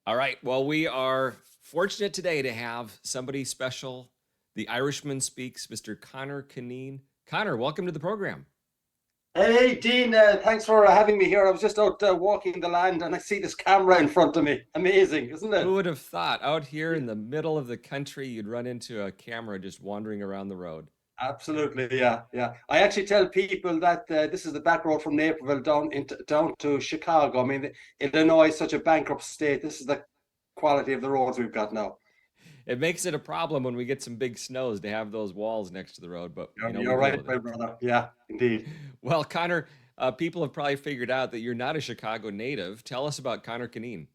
All right. Well, we are fortunate today to have somebody special. The Irishman speaks, Mr. Conor Cunneen. Conor, welcome to the program. Hey, Dean, thanks for having me here. I was just out walking the land and I see this camera in front of me. Amazing, isn't Who it? would have thought out here Yeah, in the middle of the country you'd run into a camera just wandering around the road? absolutely, yeah, yeah. I actually tell people that this is the back road from Naperville down to Chicago. I mean, Illinois is such a bankrupt state. This is the quality of the roads we've got now. It makes it a problem when we get some big snows to have those walls next to the road, but we You're deal right, with it. my brother. Yeah, indeed. Well, Conor, people have probably figured out that you're not a Chicago native. Tell us about Conor Cunneen.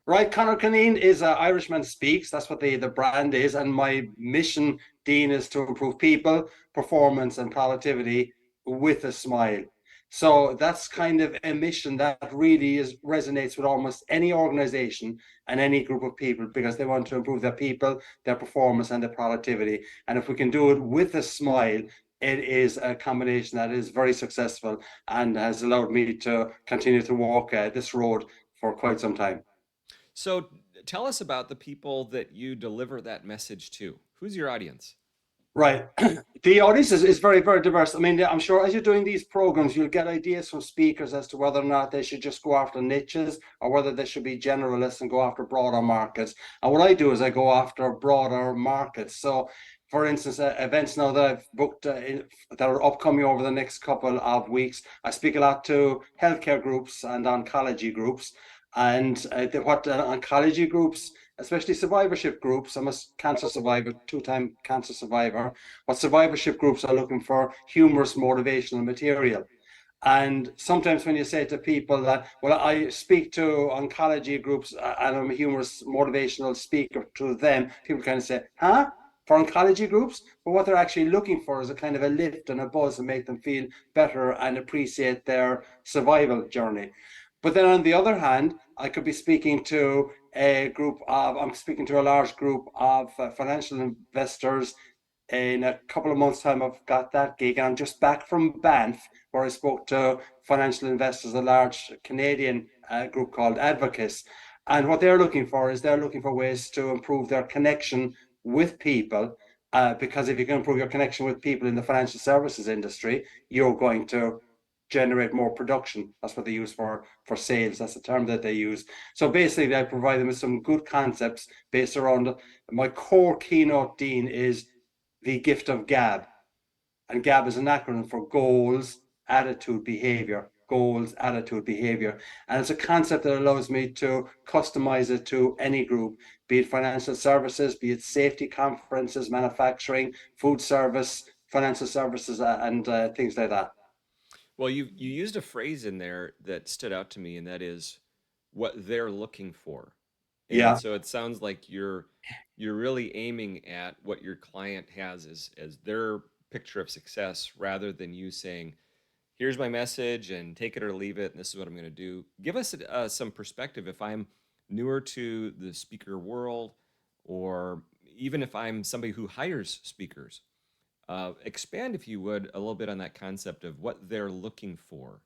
Right, Conor Cunneen is Irishman Speaks. That's what the brand is. And my mission, Dean, is to improve people, performance, and productivity with a smile. So that's kind of a mission that really resonates with almost any organization and any group of people because they want to improve their people, their performance, and their productivity. And if we can do it with a smile, it is a combination that is very successful and has allowed me to continue to walk this road for quite some time. So tell us about the people that you deliver that message to. Who's your audience? Right. The audience is very, very diverse. I mean, I'm sure as you're doing these programs, you'll get ideas from speakers as to whether or not they should just go after niches or whether they should be generalists and go after broader markets. And what I do is I go after broader markets. So, for instance, events now that I've booked that are upcoming over the next couple of weeks, I speak a lot to healthcare groups and oncology groups. And what oncology groups, especially survivorship groups. I'm a cancer survivor, two-time cancer survivor. What survivorship groups are looking for humorous motivational material. And sometimes when you say to people that, well, I speak to oncology groups and I'm a humorous motivational speaker to them, people kind of say, huh? For oncology groups? But what they're actually looking for is a kind of a lift and a buzz and make them feel better and appreciate their survival journey. But then on the other hand, I could be speaking to I'm speaking to a large group of financial investors. In a couple of months' time, I've got that gig, and I'm just back from Banff, where I spoke to financial investors, a large Canadian group called Advocates. And what they're looking for ways to improve their connection with people. Because if you can improve your connection with people in the financial services industry, you're going to generate more production. That's what they use for sales. That's the term that they use. So basically, I provide them with some good concepts based around my core keynote, Dean, is the gift of GAB. And GAB is an acronym for goals, attitude, behavior. Goals, attitude, behavior. And it's a concept that allows me to customize it to any group, be it financial services, be it safety conferences, manufacturing, food service, financial services, and things like that. Well, you used a phrase in there that stood out to me, and that is what they're looking for. And Yeah. so it sounds like you're really aiming at what your client has as their picture of success rather than you saying, here's my message and take it or leave it, and this is what I'm going to do. Give us some perspective if I'm newer to the speaker world, or even if I'm somebody who hires speakers. Expand, if you would, a little bit on that concept of what they're looking for.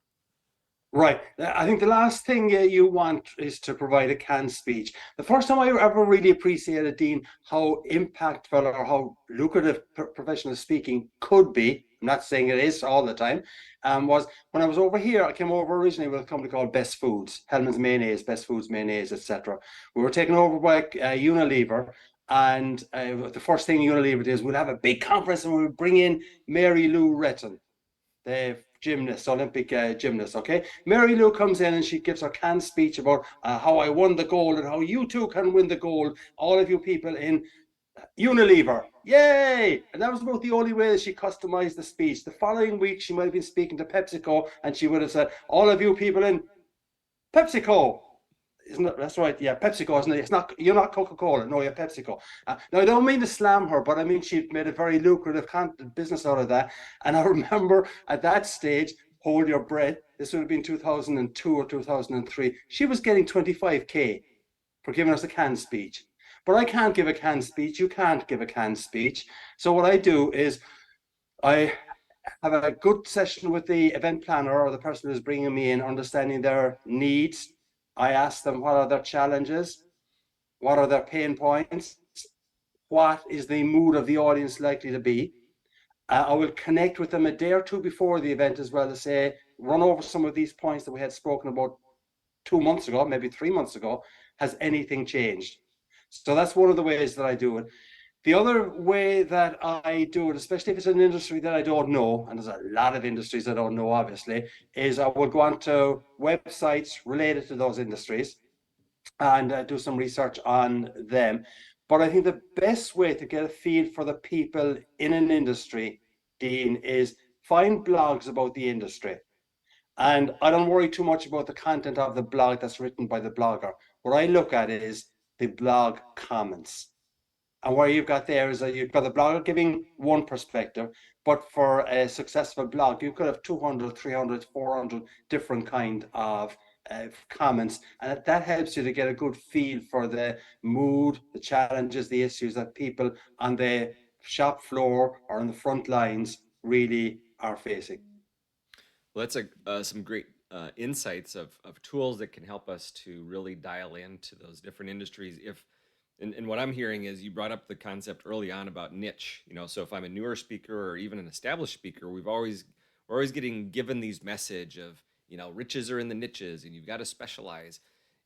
Right. I think the last thing you want is to provide a canned speech. The first time I ever really appreciated, Dean, how impactful or how lucrative professional speaking could be. I'm not saying it is all the time. Was when I was over here. I came over originally with a company called Best Foods, Hellman's Mayonnaise, Best Foods Mayonnaise, etc. We were taken over by Unilever, and the first thing Unilever did is we'll have a big conference and we'll bring in Mary Lou Retton, the gymnast, Olympic gymnast. Okay, Mary Lou comes in and she gives her canned speech about how I won the gold and how you too can win the gold. All of you people in Unilever, yay! And that was about the only way that she customized the speech. The following week, she might have been speaking to PepsiCo, and she would have said, "All of you people in PepsiCo." Isn't it? That's right. Yeah, PepsiCo, isn't it? It's not. You're not Coca-Cola. No, you're PepsiCo. Now, I don't mean to slam her, but I mean she made a very lucrative business out of that. And I remember at that stage, hold your breath. This would have been 2002 or 2003. She was getting 25K for giving us a canned speech. But I can't give a canned speech. You can't give a canned speech. So what I do is I have a good session with the event planner or the person who's bringing me in, understanding their needs, I ask them what are their challenges, what are their pain points, what is the mood of the audience likely to be. I will connect with them a day or two before the event as well to say, run over some of these points that we had spoken about 2 months ago, maybe 3 months ago. Has anything changed? So that's one of the ways that I do it. The other way that I do it, especially if it's an industry that I don't know, and there's a lot of industries I don't know, obviously, is I will go onto websites related to those industries and do some research on them. But I think the best way to get a feel for the people in an industry, Dean, is find blogs about the industry. And I don't worry too much about the content of the blog that's written by the blogger. What I look at is the blog comments. And where you've got there is that you've got the blogger giving one perspective, but for a successful blog, you could have 200, 300, 400 different kind of comments. And that helps you to get a good feel for the mood, the challenges, the issues that people on the shop floor or on the front lines really are facing. Well, that's some great insights of tools that can help us to really dial into those different industries. If and what I'm hearing is you brought up the concept early on about niche. So if I'm a newer speaker or even an established speaker, we're always getting given these message of riches are in the niches and you've got to specialize.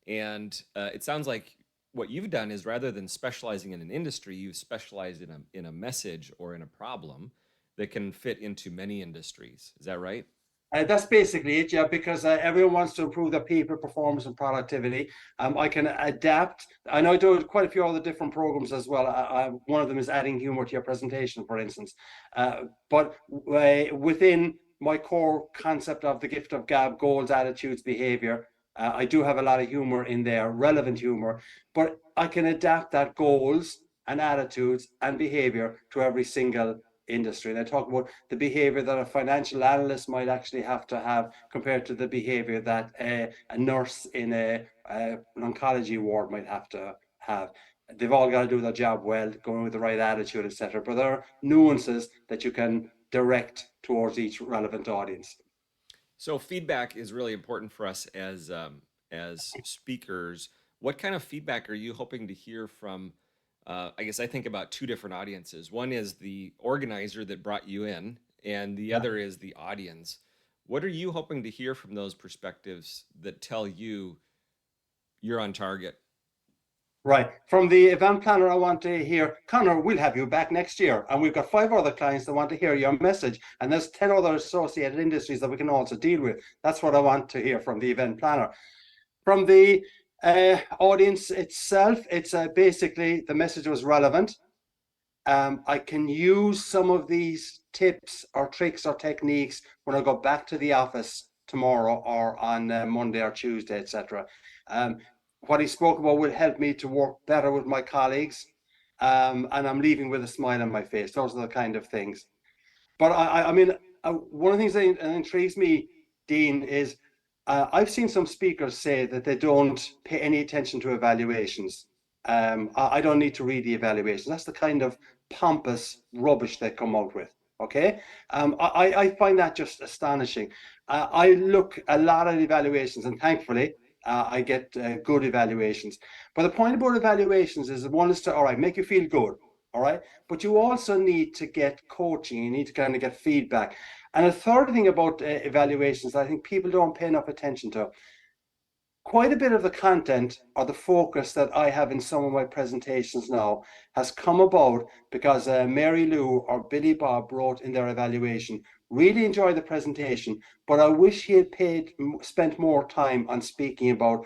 And it sounds like what you've done is rather than specializing in an industry, you've specialized in a message or in a problem that can fit into many industries. Is that right? That's basically it, yeah, because everyone wants to improve their people performance and productivity. I can adapt. I know I do quite a few other different programs as well. One of them is adding humor to your presentation, for instance. But within my core concept of the gift of gab, goals, attitudes, behavior, I do have a lot of humor in there, relevant humor, but I can adapt that goals and attitudes and behavior to every single industry. And I talk about the behavior that a financial analyst might actually have to have compared to the behavior that a nurse in an oncology ward might have to have. They've all got to do their job well, going with the right attitude, etc. But there are nuances that you can direct towards each relevant audience. So feedback is really important for us as speakers. What kind of feedback are you hoping to hear from? I guess I think about two different audiences. One is the organizer that brought you in, and the Yeah. other is the audience. What are you hoping to hear from those perspectives that tell you you're on target? Right. From the event planner, I want to hear, Conor, we'll have you back next year. And we've got 5 other clients that want to hear your message. And there's 10 other associated industries that we can also deal with. That's what I want to hear from the event planner. From the audience itself, it's basically the message was relevant. I can use some of these tips or tricks or techniques when I go back to the office tomorrow or on Monday or Tuesday, etc. Um, what he spoke about will help me to work better with my colleagues, and I'm leaving with a smile on my face. Those are the kind of things. But I mean, one of the things that intrigues me, Dean, is I've seen some speakers say that they don't pay any attention to evaluations. I don't need to read the evaluations. That's the kind of pompous rubbish they come out with. Okay. I find that just astonishing. I look a lot at evaluations, and thankfully, I get good evaluations. But the point about evaluations is one is to, all right, make you feel good. All right. But you also need to get coaching. You need to kind of get feedback. And a third thing about evaluations that I think people don't pay enough attention to, quite a bit of the content or the focus that I have in some of my presentations now has come about because Mary Lou or Billy Bob wrote in their evaluation, really enjoy the presentation, but I wish he had spent more time on speaking about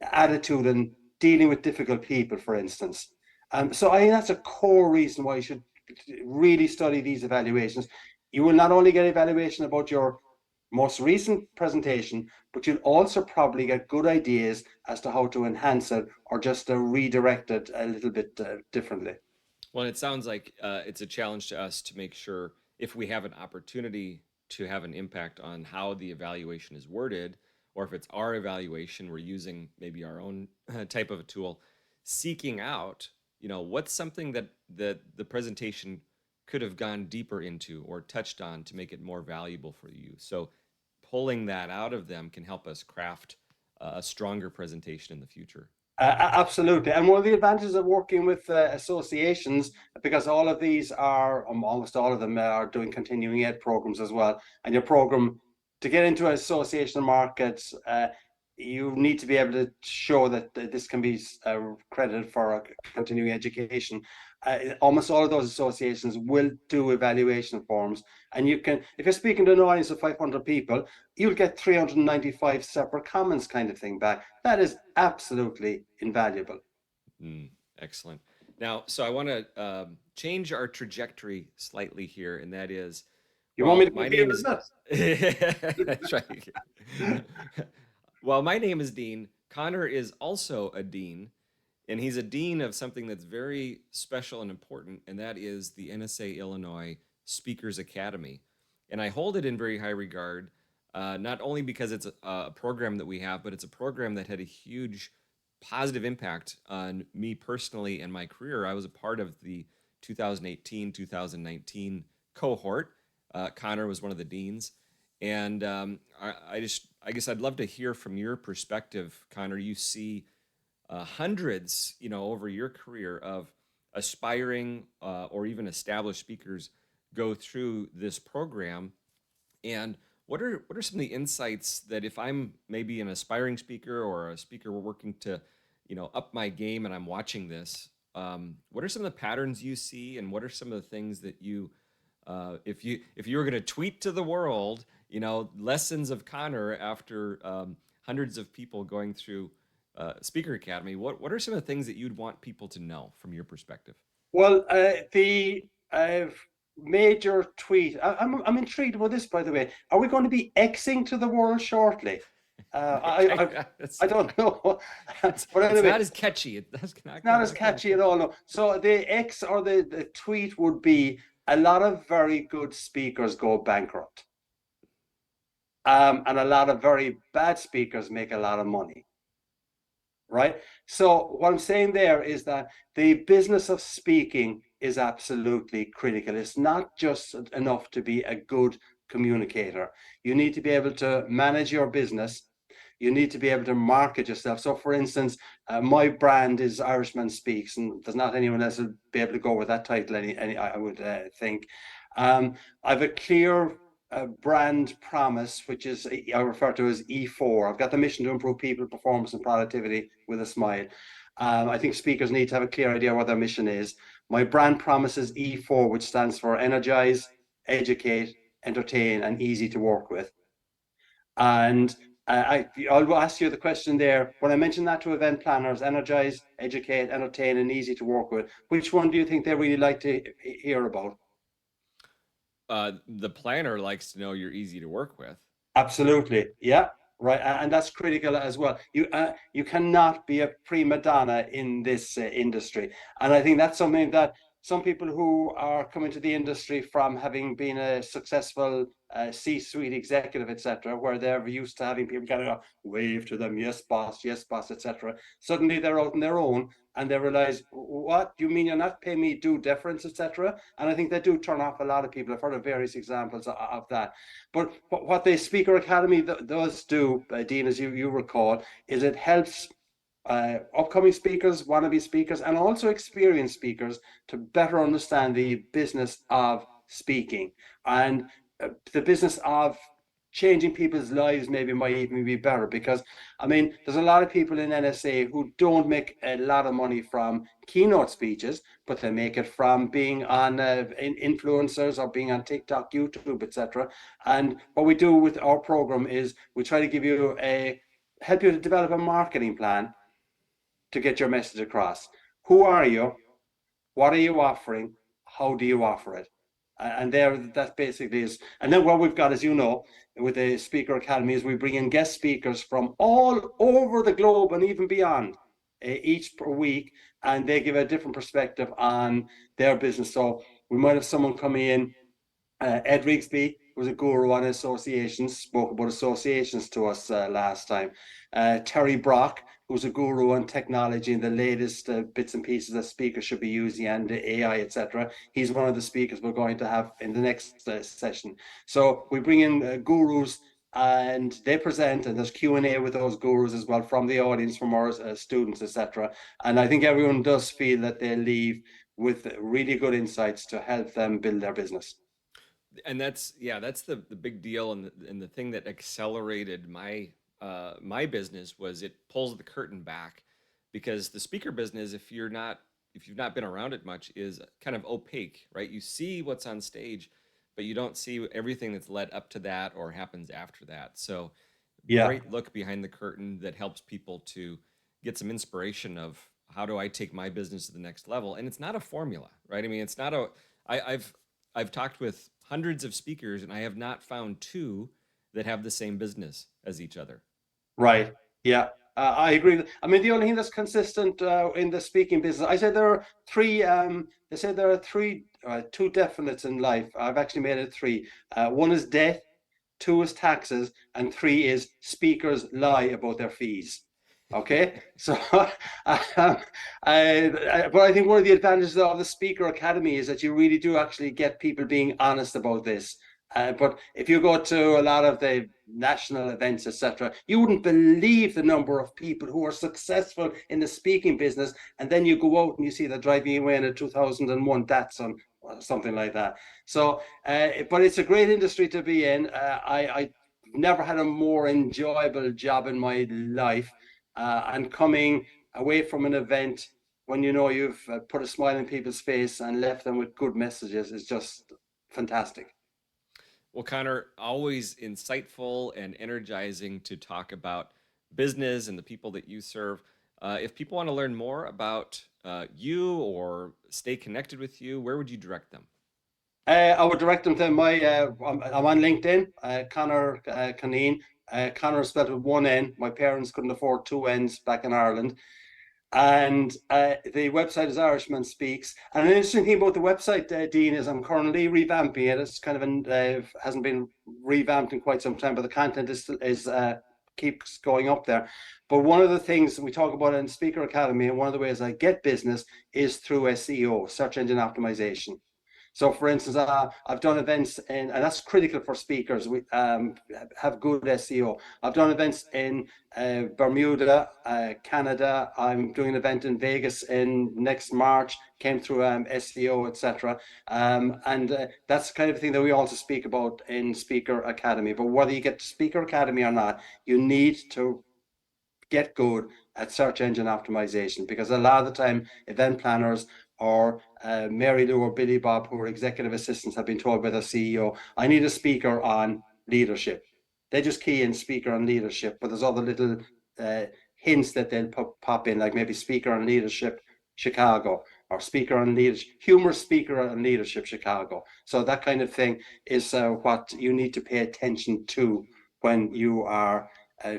attitude and dealing with difficult people, for instance. So I think that's a core reason why you should really study these evaluations. You will not only get evaluation about your most recent presentation, but you'll also probably get good ideas as to how to enhance it or just redirect it a little bit differently. Well, it sounds like it's a challenge to us to make sure if we have an opportunity to have an impact on how the evaluation is worded, or if it's our evaluation, we're using maybe our own type of a tool, seeking out, what's something that the presentation could have gone deeper into or touched on to make it more valuable for you. So pulling that out of them can help us craft a stronger presentation in the future. Absolutely. And one of the advantages of working with associations, because all of these are, almost all of them are doing continuing ed programs as well. And your program, to get into association markets, you need to be able to show that this can be credited for continuing education. Almost all of those associations will do evaluation forms. And you can, if you're speaking to an audience of 500 people, you'll get 395 separate comments kind of thing back. That is absolutely invaluable. Mm, excellent. Now, so I want to change our trajectory slightly here, and that is, You want me well, to go my here name with is, that's right. Well, my name is Dean. Connor is also a dean, and he's a dean of something that's very special and important, and that is the NSA Illinois Speakers Academy. And I hold it in very high regard, not only because it's a program that we have, but it's a program that had a huge positive impact on me personally and my career. I was a part of the 2018 2019 cohort. Connor was one of the deans. And I guess I'd love to hear from your perspective, Connor. You see hundreds, over your career of aspiring or even established speakers go through this program. And what are some of the insights that if I'm maybe an aspiring speaker or a speaker we're working to, up my game and I'm watching this, what are some of the patterns you see, and what are some of the things that if you were going to tweet to the world, lessons of Connor after hundreds of people going through Speaker Academy, what are some of the things that you'd want people to know from your perspective? Well, the major tweet. I'm intrigued about this, by the way. Are we going to be Xing to the world shortly? I don't know, but It's not anyway, as catchy. That's not as not quite as catchy at catchy. all. No. So the X or the tweet would be a lot of very good speakers go bankrupt, and a lot of very bad speakers make a lot of money. Right. So what I'm saying there is that the business of speaking is absolutely critical. It's not just enough to be a good communicator. You need to be able to manage your business. You need to be able to market yourself. So, for instance, my brand is Irishman Speaks, and there's not anyone else who'll be able to go with that title. I would think. I have a clear brand promise, which is I refer to as E4. I've got the mission to improve people, performance, and productivity with a smile. I think speakers need to have a clear idea what their mission is. My brand promise is E4, which stands for energize, educate, entertain, and easy to work with. And I'll ask you the question there. When I mention that to event planners, energize, educate, entertain, and easy to work with, which one do you think they really like to hear about? The planner likes to know you're easy to work with. Absolutely. Yeah. Right. And that's critical as well. You cannot be a prima donna in this industry. And I think that's something that some people who are coming to the industry from having been a successful C-suite executive, etc., where they're used to having people kind of wave to them, yes, boss, etc. Suddenly they're out on their own and they realize, what do you mean you're not paying me due deference, etc.? And I think they do turn off a lot of people. I've heard of various examples of that. But what the Speaker Academy does do, Dean, as you recall, is it helps upcoming speakers, wannabe speakers, and also experienced speakers to better understand the business of speaking and the business of changing people's lives. Maybe might even be better, because I mean there's a lot of people in NSA who don't make a lot of money from keynote speeches, but they make it from being on influencers or being on TikTok, YouTube, etc. And what we do with our program is we try to give you a help you to develop a marketing plan to get your message across. Who are you? What are you offering? How do you offer it? And there, that basically is. And then what we've got, as you know, with the Speaker Academy, is we bring in guest speakers from all over the globe and even beyond, each per week, and they give a different perspective on their business. So we might have someone coming in. Ed Rigsby was a guru on associations, spoke about associations to us last time. Terry Brock, who's a guru on technology and the latest bits and pieces that speakers should be using and AI, etc. He's one of the speakers we're going to have in the next session. So we bring in gurus and they present, and there's Q&A with those gurus as well from the audience, from our students, etc. And I think everyone does feel that they leave with really good insights to help them build their business. And that's, yeah, that's the big deal, and the thing that accelerated my business was it pulls the curtain back, because the speaker business, if you've not been around it much, is kind of opaque, right? You see what's on stage, but you don't see everything that's led up to that or happens after that. So Yeah, great look behind the curtain that helps people to get some inspiration of how do I take my business to the next level. And it's not a formula, right? I mean, it's not a I've talked with hundreds of speakers, and I have not found two that have the same business as each other. right. Yeah, I agree. I mean, the only thing that's consistent in the speaking business, I said there are three. They said there are three, two definites in life. I've actually made it three. One is death, two is taxes, and three is speakers lie about their fees. Okay, so but I think one of the advantages of the Speaker Academy is that you really do actually get people being honest about this. But if you go to a lot of the national events, etc., you wouldn't believe the number of people who are successful in the speaking business, and then you go out and you see they're driving away in a 2001 Datsun or something like that. So, but it's a great industry to be in. I never had a more enjoyable job in my life, and coming away from an event when you know you've put a smile on people's face and left them with good messages is just fantastic. Well, Connor, always insightful and energizing to talk about business and the people that you serve. If people want to learn more about you or stay connected with you, where would you direct them? I would direct them to my. I'm on LinkedIn. Conor Cunneen. Conor spelled with one N. My parents couldn't afford two N's back in Ireland. And the website is Irishman Speaks. And an interesting thing about the website, Dean, is I'm currently revamping it. It's kind of hasn't been revamped in quite some time, but the content is keeps going up there. But one of the things we talk about in Speaker Academy, and one of the ways I get business is through SEO, search engine optimization. So, for instance, I've done events and that's critical for speakers. We have good SEO. I've done events in Bermuda, Canada. I'm doing an event in Vegas in next March. Came through SEO, etc. And that's the kind of thing that we also speak about in Speaker Academy. But whether you get to Speaker Academy or not, you need to get good at search engine optimization, because a lot of the time event planners or Mary Lou or Billy Bob, who are executive assistants, have been told by the CEO, I need a speaker on leadership. They just key in speaker on leadership, but there's other little uh, hints that they'll pop in, like maybe speaker on leadership Chicago, or speaker on leadership, humorist speaker on leadership Chicago. So that kind of thing is what you need to pay attention to when you are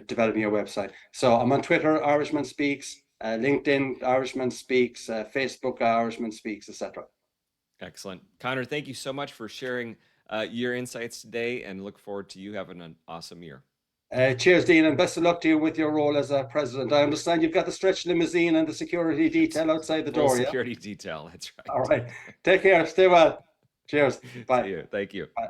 developing your website. So I'm on Twitter, Irishman Speaks, LinkedIn, Irishman Speaks, Facebook, Irishman Speaks, etc. Excellent. Connor, thank you so much for sharing your insights today, and look forward to you having an awesome year. Cheers, Dean, and best of luck to you with your role as a president. I understand you've got the stretch limousine and the security It's detail outside the full door, yeah? security detail. That's All right. right. Take care. Stay well. Cheers. See Bye. you. Thank you. Bye.